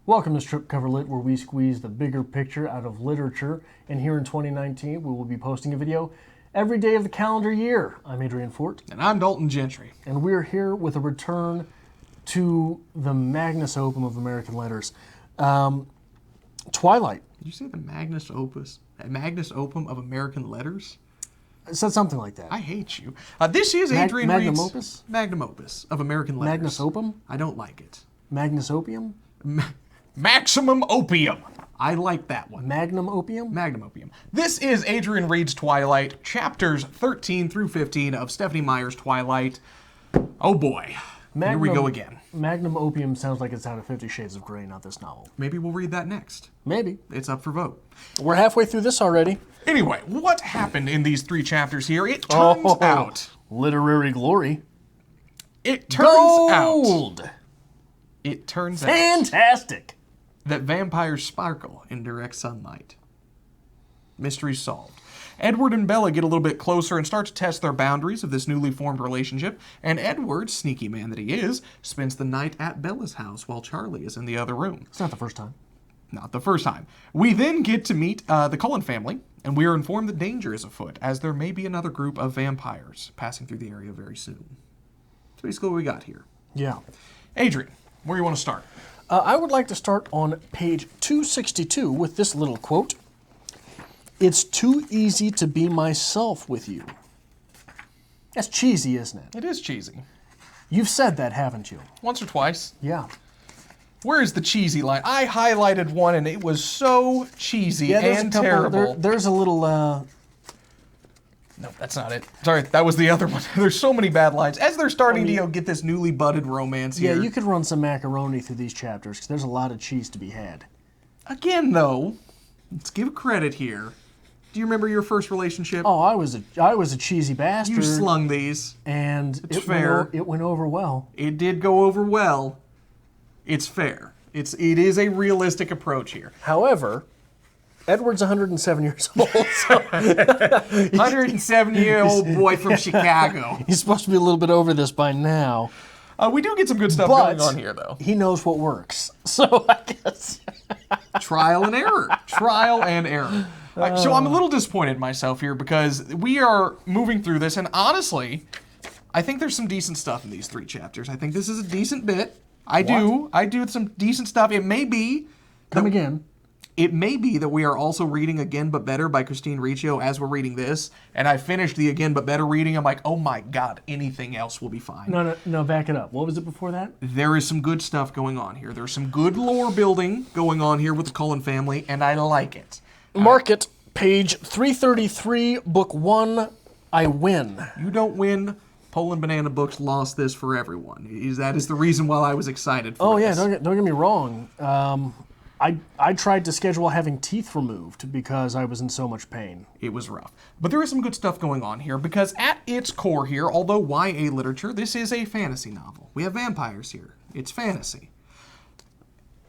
Welcome to Strip Cover Lit, where we squeeze the bigger picture out of literature. And here in 2019, we will be posting a video every day of the calendar year. I'm Adrian Fort. And I'm Dalton Gentry. And we're here with a return to the magnus opum of American letters. Twilight. Did you say the magnus opum of American letters? I said something like that. I hate you. This is Adrian Magnum Reads... opus? Magnum opus of American letters. Magnus opum? I don't like it. Magnus opium? Maximum opium. I like that one. Magnum opium? Magnum opium. This is Adrian Reads Twilight, chapters 13 through 15 of Stephanie Meyer's Twilight. Oh boy. Here we go again. Magnum opium sounds like it's out of 50 Shades of Grey, not this novel. Maybe we'll read that next. Maybe. It's up for vote. We're halfway through this already. Anyway, what happened in these 3 chapters here? It turns out... Literary glory. It turns Gold! out... It turns out... Fantastic! That vampires sparkle in direct sunlight. Mystery solved. Edward and Bella get a little bit closer and start to test their boundaries of this newly formed relationship, and Edward, sneaky man that he is, spends the night at Bella's house while Charlie is in the other room. It's not the first time. Not the first time. We then get to meet the Cullen family, and we are informed that danger is afoot, as there may be another group of vampires passing through the area very soon. That's basically what we got here. Yeah. Adrian, where do you want to start? I would like to start on page 262 with this little quote. "It's too easy to be myself with you." That's cheesy, isn't it? It is cheesy. You've said that, haven't you? Once or twice. Yeah. Where is the cheesy line? I highlighted one and it was so cheesy and terrible. There's a little... No, that's not it. Sorry, that was the other one. There's so many bad lines. As they're starting to get this newly budded romance here. Yeah, you could run some macaroni through these chapters because there's a lot of cheese to be had. Again, though, let's give credit here. Do you remember your first relationship? Oh, I was a cheesy bastard. You slung these. And it's fair. It went over well. It did go over well. It's fair. It is a realistic approach here. However, Edward's 107 years old. So 107-year-old boy from Chicago. He's supposed to be a little bit over this by now. We do get some good stuff going on here, though. He knows what works. So I guess. Trial and error. Trial and error. So I'm a little disappointed myself here because we are moving through this, and honestly, I think there's some decent stuff in these 3 chapters. I think this is a decent bit. I do some decent stuff. It may be... Come again. It may be that we are also reading Again But Better by Christine Riccio as we're reading this, and I finished the Again But Better reading. I'm like, oh my God, anything else will be fine. No, back it up. What was it before that? There is some good stuff going on here. There's some good lore building going on here with the Cullen family, and I like it. Mark it, page 333, book 1, I win. You don't win. Poland Banana Books lost this for everyone. That is the reason why I was excited for this. Yeah, don't get me wrong. I tried to schedule having teeth removed because I was in so much pain. It was rough. But there is some good stuff going on here because at its core here, although YA literature, this is a fantasy novel. We have vampires here. It's fantasy.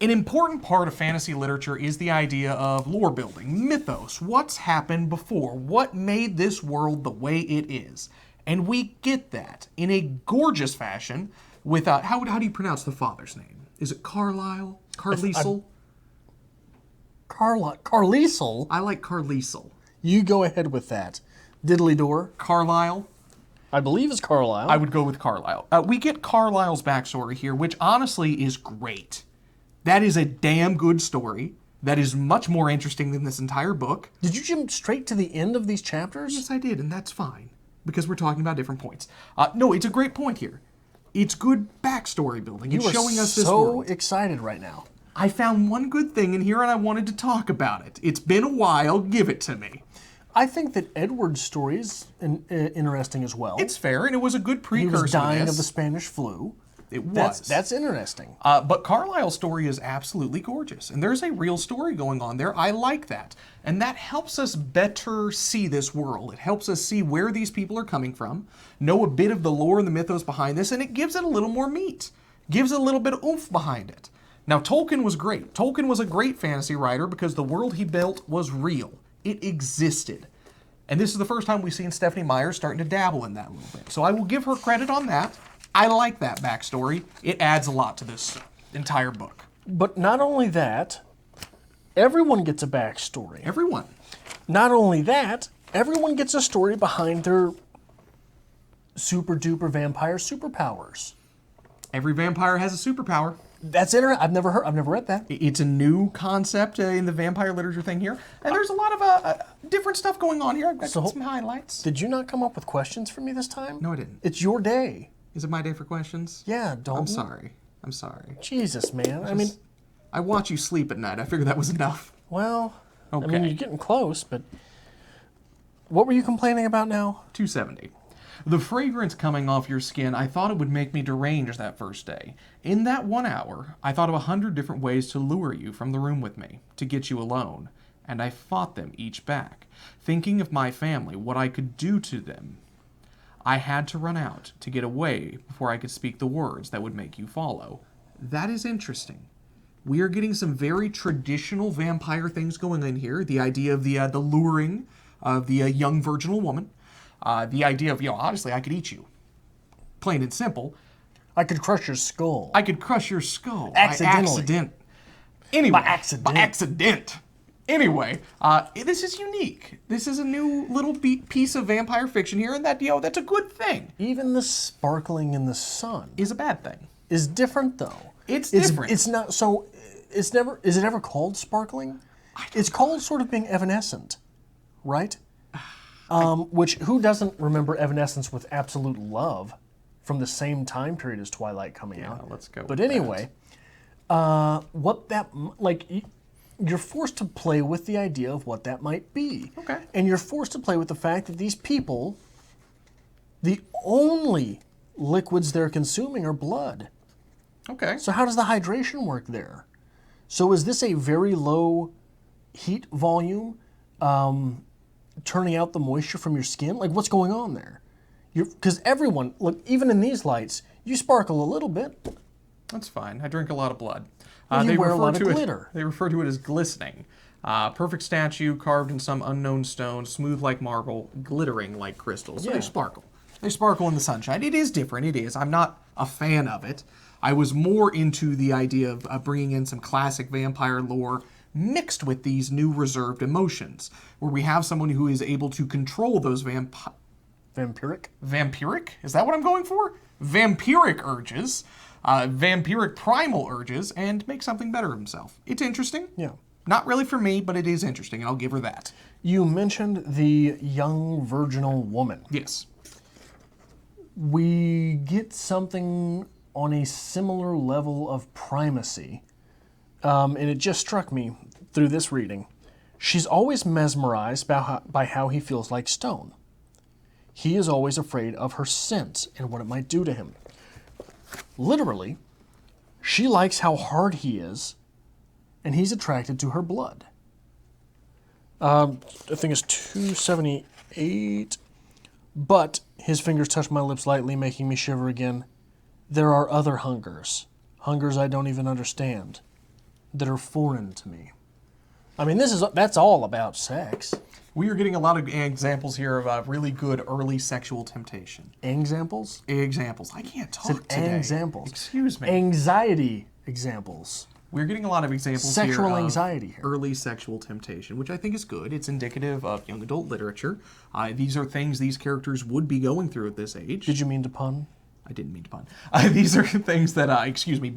An important part of fantasy literature is the idea of lore building, mythos, what's happened before, what made this world the way it is. And we get that in a gorgeous fashion with, how do you pronounce the father's name? Is it Carlisle? Carlisle? Carlisle? I like Carlisle. You go ahead with that. Diddly door. Carlisle? I believe it's Carlisle. I would go with Carlisle. We get Carlisle's backstory here, which honestly is great. That is a damn good story. That is much more interesting than this entire book. Did you jump straight to the end of these chapters? Yes, I did, and that's fine, because we're talking about different points. No, it's a great point here. It's good backstory building. It's showing us this world. You are so excited right now. I found one good thing in here, and I wanted to talk about it. It's been a while. Give it to me. I think that Edward's story is interesting as well. It's fair, and it was a good precursor to this. He was dying of the Spanish flu. It was. That's interesting. But Carlisle's story is absolutely gorgeous, and there's a real story going on there. I like that. And that helps us better see this world. It helps us see where these people are coming from, know a bit of the lore and the mythos behind this, and it gives it a little more meat. Gives it a little bit of oomph behind it. Now, Tolkien was great. Tolkien was a great fantasy writer because the world he built was real. It existed. And this is the first time we've seen Stephanie Meyer starting to dabble in that a little bit. So I will give her credit on that. I like that backstory. It adds a lot to this entire book. But not only that, everyone gets a backstory. Everyone. Not only that, everyone gets a story behind their super duper vampire superpowers. Every vampire has a superpower. That's interesting. I've never read that. It's a new concept in the vampire literature thing here. And there's a lot of different stuff going on here. I've got some highlights. Did you not come up with questions for me this time? No, I didn't. It's your day. Is it my day for questions? Yeah, don't. I'm sorry. I'm sorry. Jesus, man. I watch you sleep at night. I figured that was enough. Well, okay. You're getting close, but what were you complaining about now? 270. The fragrance coming off your skin, I thought it would make me deranged that first day. In that 1 hour, I thought of 100 different ways to lure you from the room with me, to get you alone, and I fought them each back, thinking of my family, what I could do to them. I had to run out to get away before I could speak the words that would make you follow. That is interesting. We are getting some very traditional vampire things going in here. The idea of the luring of the young virginal woman. The idea of, honestly, I could eat you. Plain and simple. I could crush your skull. I could crush your skull. Accidentally. Anyway. By accident. By accident. Anyway, this is unique. This is a new little piece of vampire fiction here, and that's a good thing. Even the sparkling in the sun is a bad thing. Is different, though. It's different. It's not, so, is it ever called sparkling? It's called sort of being evanescent, right? Which, who doesn't remember Evanescence with Absolute Love from the same time period as Twilight coming out? Let's go. But anyway, you're forced to play with the idea of what that might be. Okay. And you're forced to play with the fact that these people, the only liquids they're consuming are blood. Okay. So how does the hydration work there? So is this a very low heat volume? Turning out the moisture from your skin? Like, what's going on there? Because everyone, look, even in these lights, you sparkle a little bit. That's fine. I drink a lot of blood. You wear a lot of glitter. They refer to it as glistening. Perfect statue carved in some unknown stone, smooth like marble, glittering like crystals. So they sparkle. They sparkle in the sunshine. It is different. It is. I'm not a fan of it. I was more into the idea of bringing in some classic vampire lore mixed with these new reserved emotions, where we have someone who is able to control those Vampiric? Vampiric? Is that what I'm going for? Vampiric urges, vampiric primal urges, and make something better of himself. It's interesting. Yeah. Not really for me, but it is interesting, and I'll give her that. You mentioned the young virginal woman. Yes. We get something on a similar level of primacy. And it just struck me through this reading. She's always mesmerized by how he feels like stone. He is always afraid of her scent and what it might do to him. Literally, she likes how hard he is, and he's attracted to her blood. I think it's 278. But his fingers touch my lips lightly, making me shiver again. There are other hungers I don't even understand, that are foreign to me. I mean, that's all about sex. We are getting a lot of examples here of really good early sexual temptation. Examples? Examples. I can't talk today. Examples. Excuse me. Anxiety examples. We're getting a lot of examples Sexual here anxiety of here. Early sexual temptation, which I think is good. It's indicative of young adult literature. These are things these characters would be going through at this age. Did you mean to pun? I didn't mean to pun. These are things that,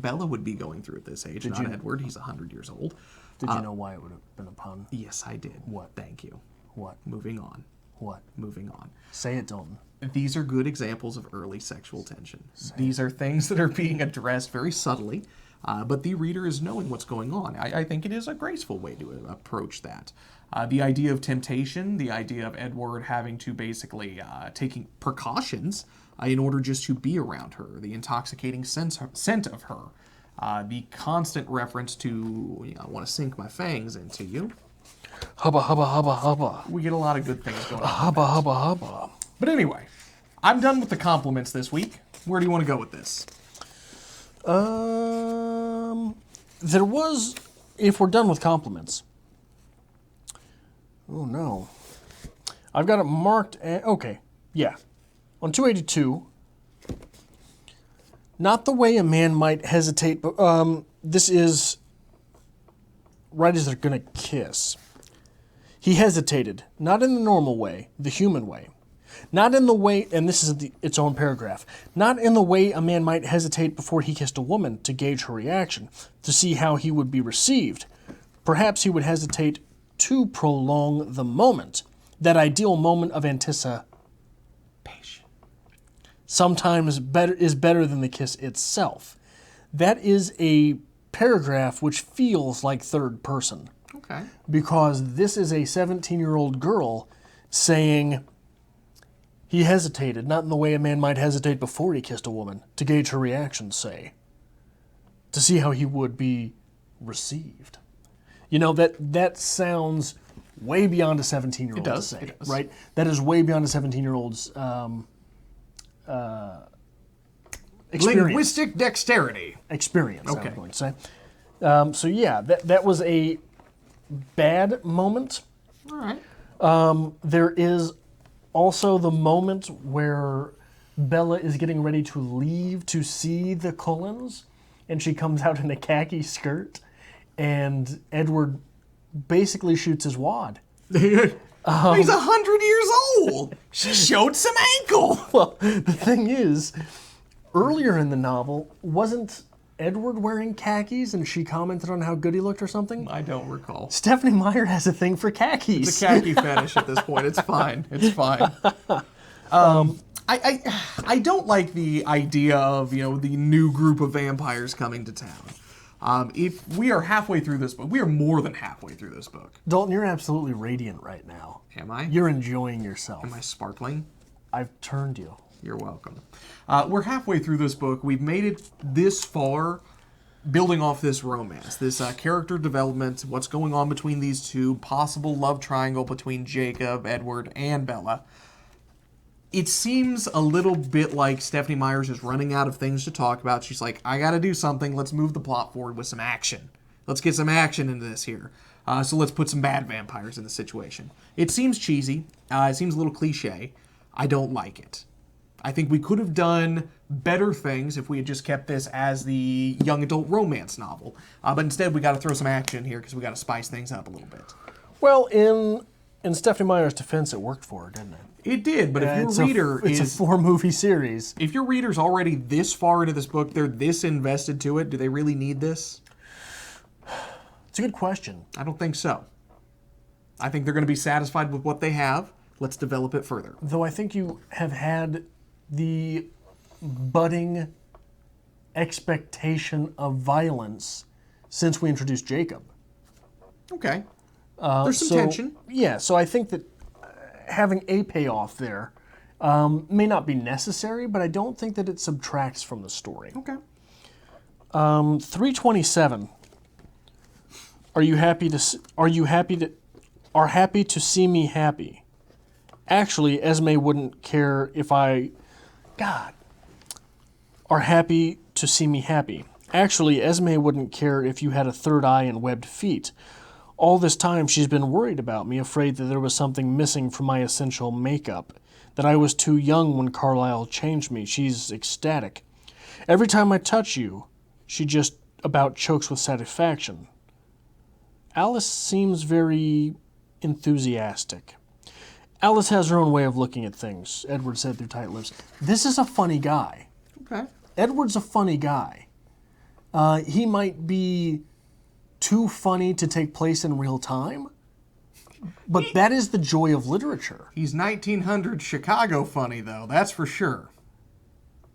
Bella would be going through at this age, not Edward. He's 100 years old. Did you know why it would have been a pun? Yes, I did. What? Thank you. What? Moving on. What? Moving on. Say it, Dalton. These are good examples of early sexual tension. These are things that are being addressed very subtly, but the reader is knowing what's going on. I think it is a graceful way to approach that. The idea of temptation, the idea of Edward having to basically taking precautions in order just to be around her, the intoxicating scent of her, the constant reference to, I want to sink my fangs into you. Hubba, hubba, hubba, hubba. We get a lot of good things going on. Hubba, hubba, hubba. But anyway, I'm done with the compliments this week. Where do you want to go with this? There was, if we're done with compliments. Oh no. I've got it marked, okay, yeah. On 282, not the way a man might hesitate, but this is right as they're going to kiss. He hesitated, not in the normal way, the human way. Not in the way, and this is its own paragraph, not in the way a man might hesitate before he kissed a woman to gauge her reaction, to see how he would be received. Perhaps he would hesitate to prolong the moment, that ideal moment of anticipation. Sometimes is better than the kiss itself. That is a paragraph which feels like third person. Okay. Because this is a 17-year-old girl saying he hesitated, not in the way a man might hesitate before he kissed a woman, to gauge her reaction, say, to see how he would be received. You know, that sounds way beyond a 17-year-old to say. It does. Right? That is way beyond a 17-year-old's experience. Linguistic dexterity. Experience, okay. I was going to say. So yeah, that was a bad moment. All right. There is also the moment where Bella is getting ready to leave to see the Cullens, and she comes out in a khaki skirt, and Edward basically shoots his wad. He's 100 years old. She showed some ankle. Well, the thing is, earlier in the novel, wasn't Edward wearing khakis and she commented on how good he looked or something? I don't recall. Stephanie Meyer has a thing for khakis. It's a khaki fetish at this point. It's fine. It's fine. I don't like the idea of, the new group of vampires coming to town. If we are halfway through this book, we are more than halfway through this book. Dalton, you're absolutely radiant right now. Am I? You're enjoying yourself. Am I sparkling? I've turned you. You're welcome. We're halfway through this book. We've made it this far, building off this romance, this character development, what's going on between these two, possible love triangle between Jacob, Edward, and Bella. It seems a little bit like Stephanie Meyer's is running out of things to talk about. She's like, I gotta do something. Let's move the plot forward with some action. Let's get some action into this here. So let's put some bad vampires in the situation. It seems cheesy. It seems a little cliche. I don't like it. I think we could have done better things if we had just kept this as the young adult romance novel. But instead, we got to throw some action here because we got to spice things up a little bit. Well, in Stephanie Meyer's defense, it worked for her, didn't it? It did, but if your reader is... It's a 4-movie series. If your reader's already this far into this book, they're this invested to it, do they really need this? It's a good question. I don't think so. I think they're going to be satisfied with what they have. Let's develop it further. Though I think you have had the budding expectation of violence since we introduced Jacob. Okay. There's some tension. Yeah, so I think that having a payoff there may not be necessary, but I don't think that it subtracts from the story. Okay. 327. Are happy to see me happy? Actually, Esme wouldn't care if are happy to see me happy. Actually, Esme wouldn't care if you had a third eye and webbed feet. All this time she's been worried about me, afraid that there was something missing from my essential makeup, that I was too young when Carlisle changed me. She's ecstatic. Every time I touch you, she just about chokes with satisfaction. Alice seems very enthusiastic. Alice has her own way of looking at things, Edward said through tight lips. This is a funny guy. Okay. Edward's a funny guy. He might be too funny to take place in real time, but that is the joy of literature. He's 1900 Chicago funny, though, that's for sure.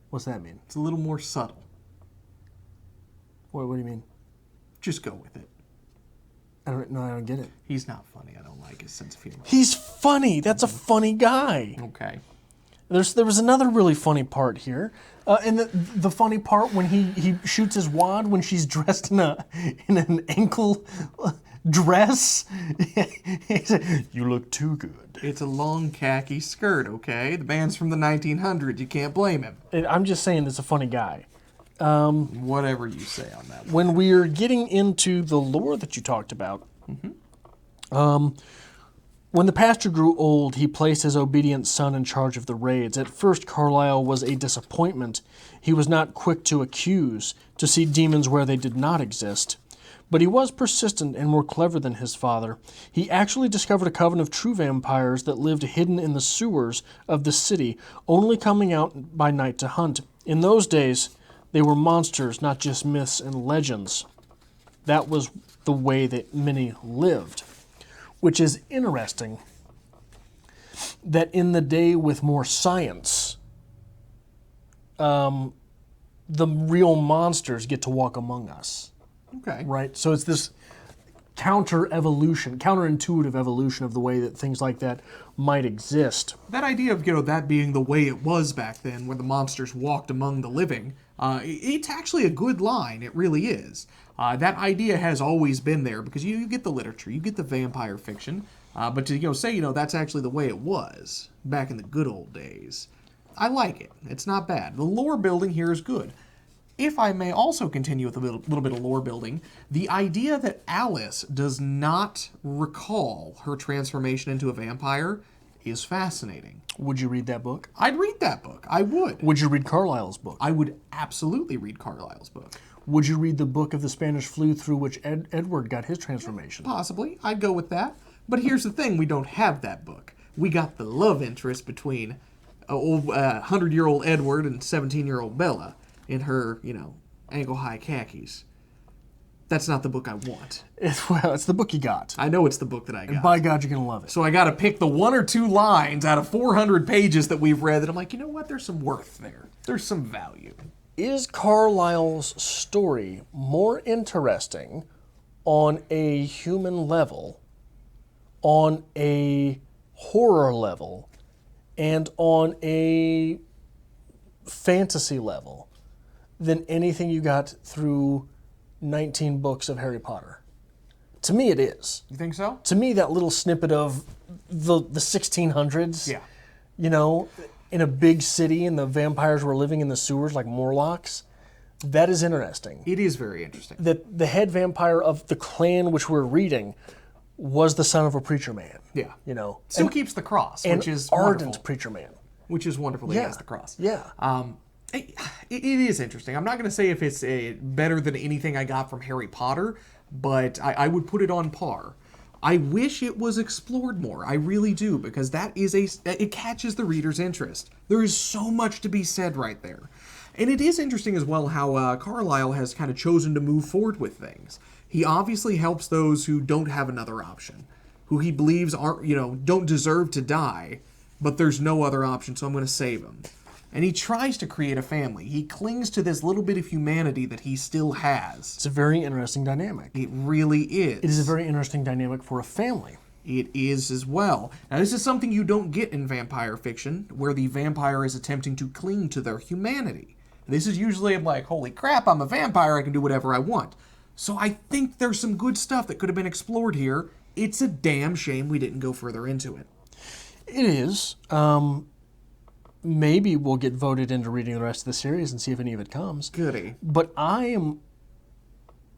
What's that mean? It's a little more subtle. What do you mean? Just go with it. I don't get it. He's not funny. I don't like his sense of humor. He's funny. That's a funny guy. Okay. There was another really funny part here. And the funny part when he shoots his wad when she's dressed in an ankle dress. He said, "You look too good." It's a long khaki skirt, okay? The band's from the 1900s. You can't blame him. I'm just saying it's a funny guy. Whatever you say on that. When we're getting into the lore that you talked about, when the pastor grew old, he placed his obedient son in charge of the raids. At first, Carlisle was a disappointment. He was not quick to accuse, to see demons where they did not exist. But he was persistent and more clever than his father. He actually discovered a coven of true vampires that lived hidden in the sewers of the city, only coming out by night to hunt. In those days, they were monsters, not just myths and legends. That was the way that many lived, which is interesting. That in the day with more science, the real monsters get to walk among us. Okay. Right? So it's this counterintuitive evolution of the way that things like that might exist. That idea of, that being the way it was back then, where the monsters walked among the living, it's actually a good line. It really is. That idea has always been there, because you get the literature, you get the vampire fiction, but to say, that's actually the way it was back in the good old days. I like it. It's not bad. The lore building here is good. If I may also continue with a little bit of lore building, the idea that Alice does not recall her transformation into a vampire is fascinating. Would you read that book? I'd read that book. I would. Would you read Carlyle's book? I would absolutely read Carlyle's book. Would you read the book of the Spanish flu through which Edward got his transformation? Possibly. I'd go with that. But here's the thing. We don't have that book. We got the love interest between 100-year-old Edward and 17-year-old Bella in her, ankle-high khakis. That's not the book I want. It's the book you got. I know it's the book that I got. And by God, you're going to love it. So I got to pick the 1 or 2 lines out of 400 pages that we've read that I'm like, you know what? There's some worth there. There's some value. Is Carlyle's story more interesting on a human level, on a horror level, and on a fantasy level than anything you got through 19 books of Harry Potter? To me, it is. You think so? To me, that little snippet of the 1600s, in a big city and the vampires were living in the sewers like Morlocks, that is interesting. It is very interesting. That the head vampire of the clan which we're reading was the son of a preacher man. Yeah. Still keeps the cross, and which is ardent wonderful. Preacher man. Which is wonderful. He has the cross. Yeah. It is interesting. I'm not going to say if it's better than anything I got from Harry Potter, but I would put it on par. I wish it was explored more. I really do, because it catches the reader's interest. There is so much to be said right there. And it is interesting as well how Carlyle has kind of chosen to move forward with things. He obviously helps those who don't have another option, who he believes don't deserve to die, but there's no other option, so I'm going to save them. And he tries to create a family. He clings to this little bit of humanity that he still has. It's a very interesting dynamic. It really is. It is a very interesting dynamic for a family. It is as well. Now, this is something you don't get in vampire fiction, where the vampire is attempting to cling to their humanity. This is usually, I'm like, holy crap, I'm a vampire, I can do whatever I want. So I think there's some good stuff that could have been explored here. It's a damn shame we didn't go further into it. It is. Maybe we'll get voted into reading the rest of the series and see if any of it comes. Goody. But I am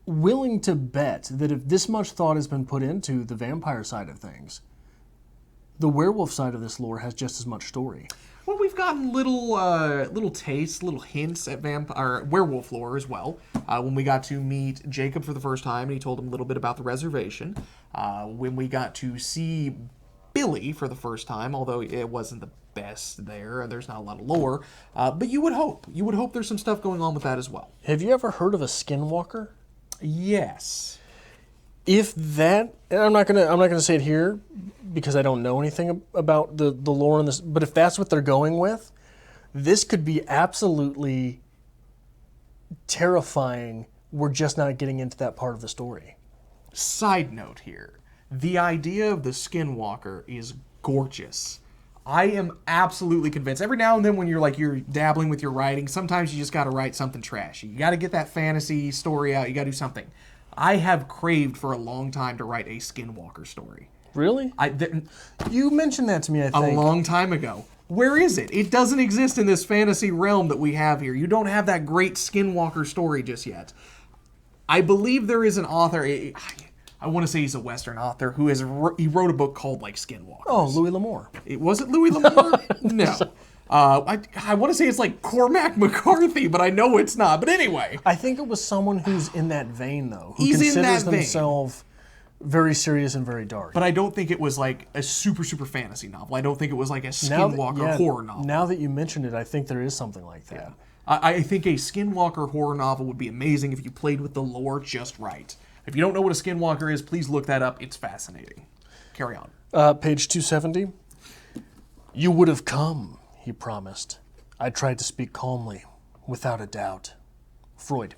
willing to bet that if this much thought has been put into the vampire side of things, the werewolf side of this lore has just as much story. Well, we've gotten little tastes, little hints at werewolf lore as well. When we got to meet Jacob for the first time, and he told him a little bit about the reservation. When we got to see Billy for the first time, although it wasn't the best there, there's not a lot of lore. But you would hope there's some stuff going on with that as well. Have you ever heard of a skinwalker? Yes. If that, and I'm not gonna say it here because I don't know anything about the lore in this, but if that's what they're going with, this could be absolutely terrifying. We're just not getting into that part of the story. Side note here, the idea of the skinwalker is gorgeous. I am absolutely convinced. Every now and then when you're dabbling with your writing, sometimes you just got to write something trashy. You got to get that fantasy story out. You got to do something. I have craved for a long time to write a skinwalker story. Really? You mentioned that to me, I think. A long time ago. Where is it? It doesn't exist in this fantasy realm that we have here. You don't have that great skinwalker story just yet. I believe there is an author, I want to say he's a Western author, he wrote a book called Skinwalkers. Oh, Louis L'Amour. Was it Louis L'Amour? No. I want to say it's like Cormac McCarthy, but I know it's not. But anyway. I think it was someone who's in that vein, though, who He's in considers that vein. themselves very serious and very dark. But I don't think it was like a super fantasy novel. I don't think it was like a Skinwalker horror novel. Now that you mentioned it, I think there is something like that. Yeah. I think a Skinwalker horror novel would be amazing if you played with the lore just right. If you don't know what a Skinwalker is, please look that up. It's fascinating. Carry on. Page 270. You would have come, he promised. I tried to speak calmly, without a doubt. Freud.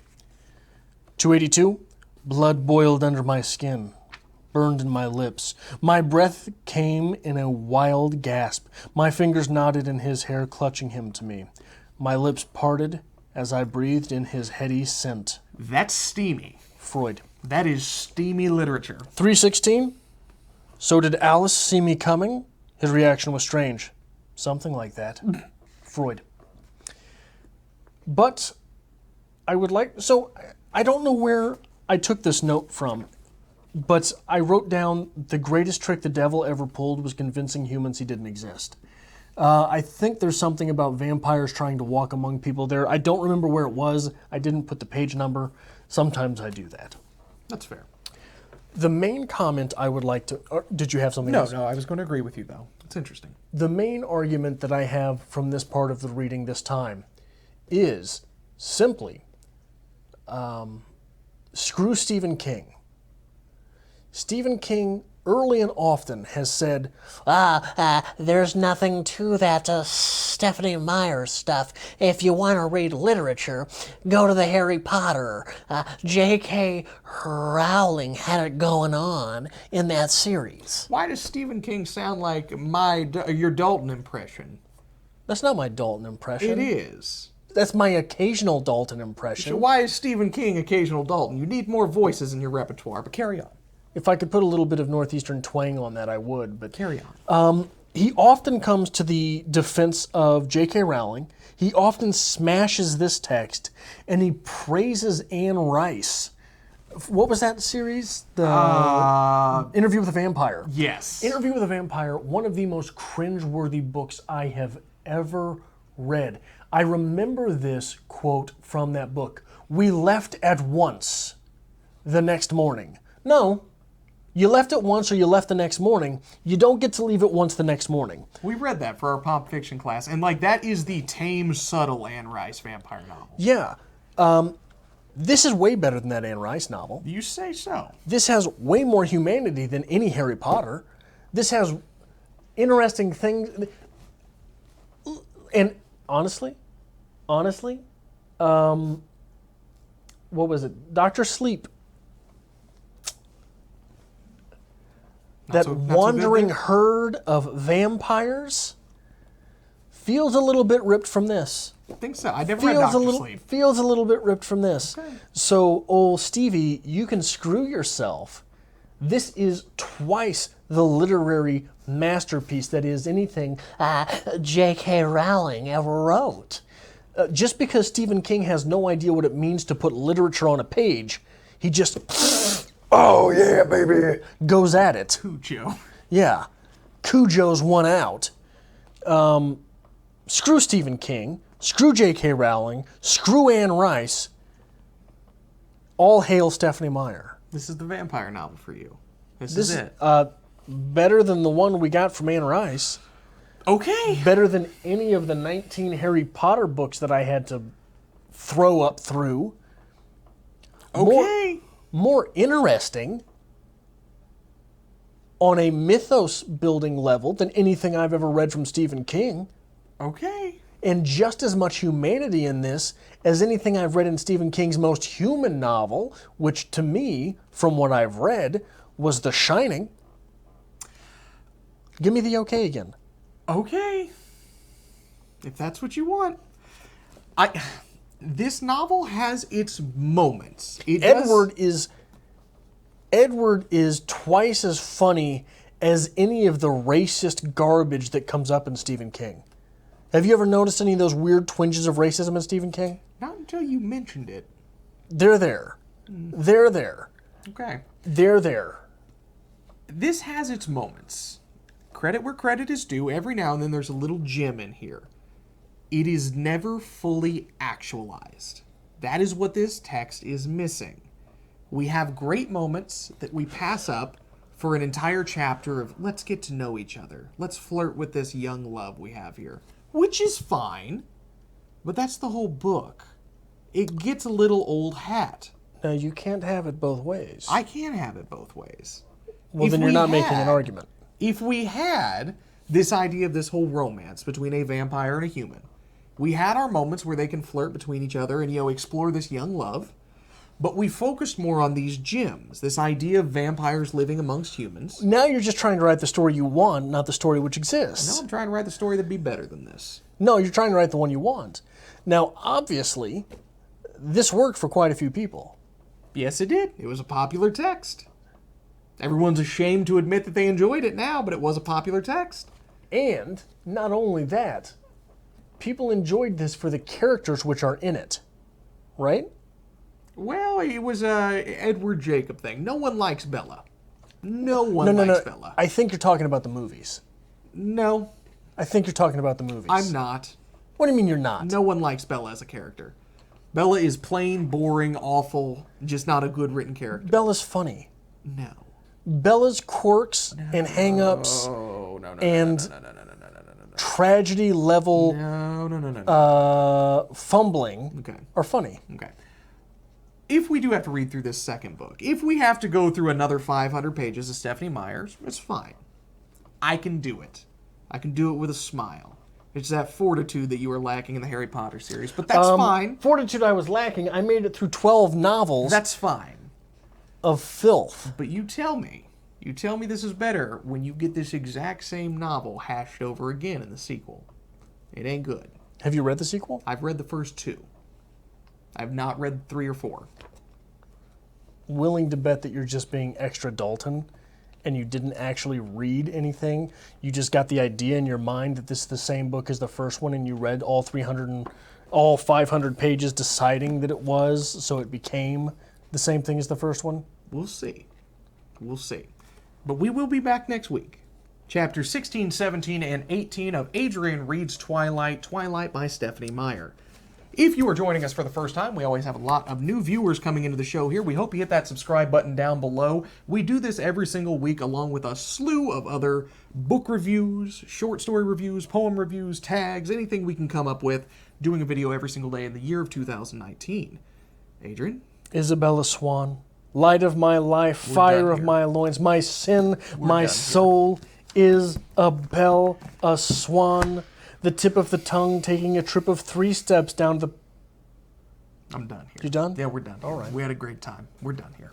282. Blood boiled under my skin, burned in my lips. My breath came in a wild gasp. My fingers knotted in his hair, clutching him to me. My lips parted as I breathed in his heady scent. That's steamy. Freud. That is steamy literature. 316. So did Alice see me coming? His reaction was strange. Something like that. Freud. But I would like... So I don't know where I took this note from, but I wrote down the greatest trick the devil ever pulled was convincing humans he didn't exist. I think there's something about vampires trying to walk among people there. I don't remember where it was. I didn't put the page number. Sometimes I do that. That's fair. The main comment I would like to... did you have something else? No, I was going to agree with you, though. It's interesting. The main argument that I have from this part of the reading this time is simply screw Stephen King. Stephen King early and often has said, there's nothing to that Stephanie Meyer stuff. If you want to read literature, go to the Harry Potter. J.K. Rowling had it going on in that series. Why does Stephen King sound like your Dalton impression? That's not my Dalton impression. It is. That's my occasional Dalton impression. So why is Stephen King occasional Dalton? You need more voices in your repertoire, but carry on. If I could put a little bit of Northeastern twang on that, I would. But carry on. He often comes to the defense of J.K. Rowling. He often smashes this text, and he praises Anne Rice. What was that series? The Interview with a Vampire. Yes. Interview with a Vampire, one of the most cringeworthy books I have ever read. I remember this quote from that book. We left at once the next morning. No. You left it once or you left the next morning. You don't get to leave it once the next morning. We read that for our pop fiction class, and that is the tame, subtle Anne Rice vampire novel. Yeah. This is way better than that Anne Rice novel. You say so. This has way more humanity than any Harry Potter. This has interesting things. And honestly, what was it? Dr. Sleep. That wandering herd of vampires feels a little bit ripped from this. I think so. I never read Dr. Sleep. Feels a little bit ripped from this. Okay. So, old Stevie, you can screw yourself. This is twice the literary masterpiece that is anything J.K. Rowling ever wrote. Just because Stephen King has no idea what it means to put literature on a page, he just... Oh, yeah, baby. Goes at it. Cujo. Yeah. Cujo's one out. Screw Stephen King. Screw J.K. Rowling. Screw Anne Rice. All hail Stephanie Meyer. This is the vampire novel for you. This is it. Better than the one we got from Anne Rice. Okay. Better than any of the 19 Harry Potter books that I had to throw up through. Okay. More interesting on a mythos building level than anything I've ever read from Stephen King. Okay. And just as much humanity in this as anything I've read in Stephen King's most human novel, which to me, from what I've read, was The Shining. Give me the okay again. Okay. If that's what you want. This novel has its moments. Edward is twice as funny as any of the racist garbage that comes up in Stephen King. Have you ever noticed any of those weird twinges of racism in Stephen King? Not until you mentioned it. They're there. They're there. Okay. They're there. This has its moments. Credit where credit is due. Every now and then there's a little gem in here. it is never fully actualized. That is what this text is missing. We have great moments that we pass up for an entire chapter of let's get to know each other. Let's flirt with this young love we have here, which is fine, but that's the whole book. It gets a little old hat. Now, you can't have it both ways. I can't have it both ways. Well, then you're not making an argument. If we had this idea of this whole romance between a vampire and a human, we had our moments where they can flirt between each other and, explore this young love, but we focused more on these gems, this idea of vampires living amongst humans. Now you're just trying to write the story you want, not the story which exists. No, I'm trying to write the story that'd be better than this. No, you're trying to write the one you want. Now, obviously, this worked for quite a few people. Yes, it did. It was a popular text. Everyone's ashamed to admit that they enjoyed it now, but it was a popular text. And, not only that, people enjoyed this for the characters which are in it. Right? Well, it was a Edward Jacob thing. No one likes Bella. No one likes Bella. I think you're talking about the movies. No. I think you're talking about the movies. I'm not. What do you mean you're not? No one likes Bella as a character. Bella is plain, boring, awful, just not a good written character. Bella's funny. No. Bella's quirks and hang-ups and tragedy level fumbling are funny. Okay. If we do have to read through this second book, if we have to go through another 500 pages of Stephanie Meyer's, it's fine. I can do it. I can do it with a smile. It's that fortitude that you were lacking in the Harry Potter series, but that's fine. Fortitude I was lacking. I made it through 12 novels. That's fine. Of filth. But you tell me this is better when you get this exact same novel hashed over again in the sequel. It ain't good. Have you read the sequel? I've read the first 2. I've not read 3 or 4. Willing to bet that you're just being extra Dalton and you didn't actually read anything. You just got the idea in your mind that this is the same book as the first one and you read all 500 pages deciding that it was, so it became the same thing as the first one? We'll see. We'll see. But we will be back next week. Chapters 16, 17, and 18 of Adrian Reads Twilight, Twilight by Stephanie Meyer. If you are joining us for the first time, we always have a lot of new viewers coming into the show here. We hope you hit that subscribe button down below. We do this every single week along with a slew of other book reviews, short story reviews, poem reviews, tags, anything we can come up with, doing a video every single day in the year of 2019. Adrian? Isabella Swan, light of my life, fire of my loins, my sin, my soul, Isabel, a swan, the tip of the tongue taking a trip of 3 steps down the... I'm done here. You done? Yeah, we're done. All right. We had a great time. We're done here.